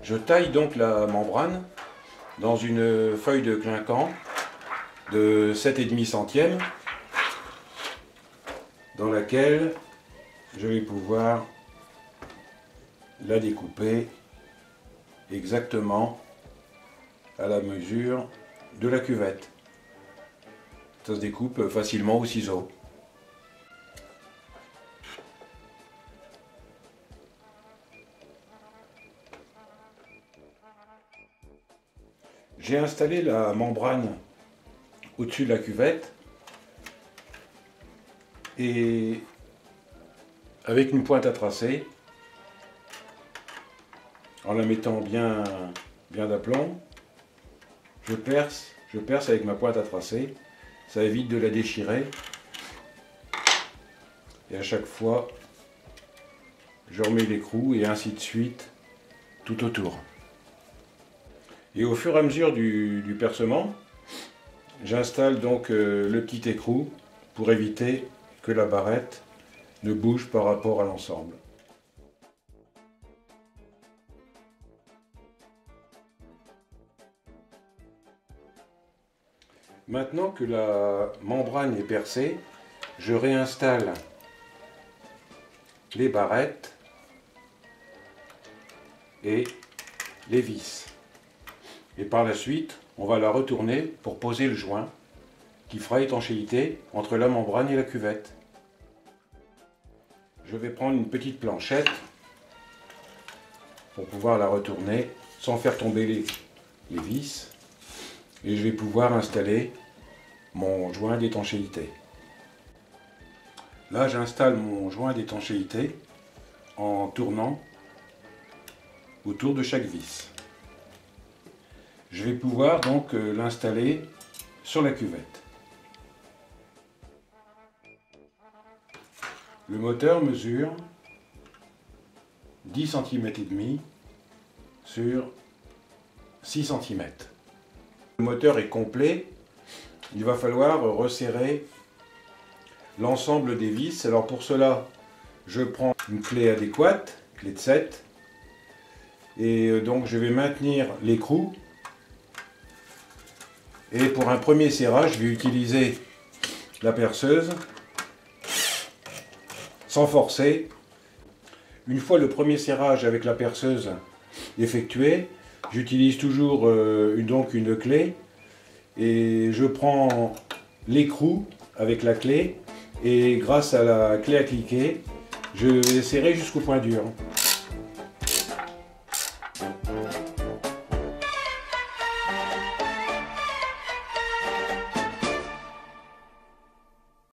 Je taille donc la membrane dans une feuille de clinquant de 7,5 centièmes dans laquelle je vais pouvoir la découper exactement à la mesure de la cuvette. Ça se découpe facilement au ciseau. J'ai installé la membrane au-dessus de la cuvette et avec une pointe à tracer, en la mettant bien d'aplomb, je perce avec ma pointe à tracer, ça évite de la déchirer et à chaque fois je remets l'écrou et ainsi de suite tout autour. Et au fur et à mesure du percement, j'installe donc le petit écrou pour éviter que la barrette ne bouge par rapport à l'ensemble. Maintenant que la membrane est percée, je réinstalle les barrettes et les vis. Et par la suite, on va la retourner pour poser le joint qui fera étanchéité entre la membrane et la cuvette. Je vais prendre une petite planchette pour pouvoir la retourner sans faire tomber les vis. Et je vais pouvoir installer mon joint d'étanchéité. Là, j'installe mon joint d'étanchéité en tournant autour de chaque vis. Je vais pouvoir donc l'installer sur la cuvette. Le moteur mesure 10 cm et demi sur 6 cm. Le moteur est complet, il va falloir resserrer l'ensemble des vis. Alors pour cela, je prends une clé adéquate, clé de 7, et donc je vais maintenir l'écrou. Et pour un premier serrage, je vais utiliser la perceuse sans forcer. Une fois le premier serrage avec la perceuse effectué, j'utilise toujours donc une clé et je prends l'écrou avec la clé et grâce à la clé à cliquer, je vais serrer jusqu'au point dur.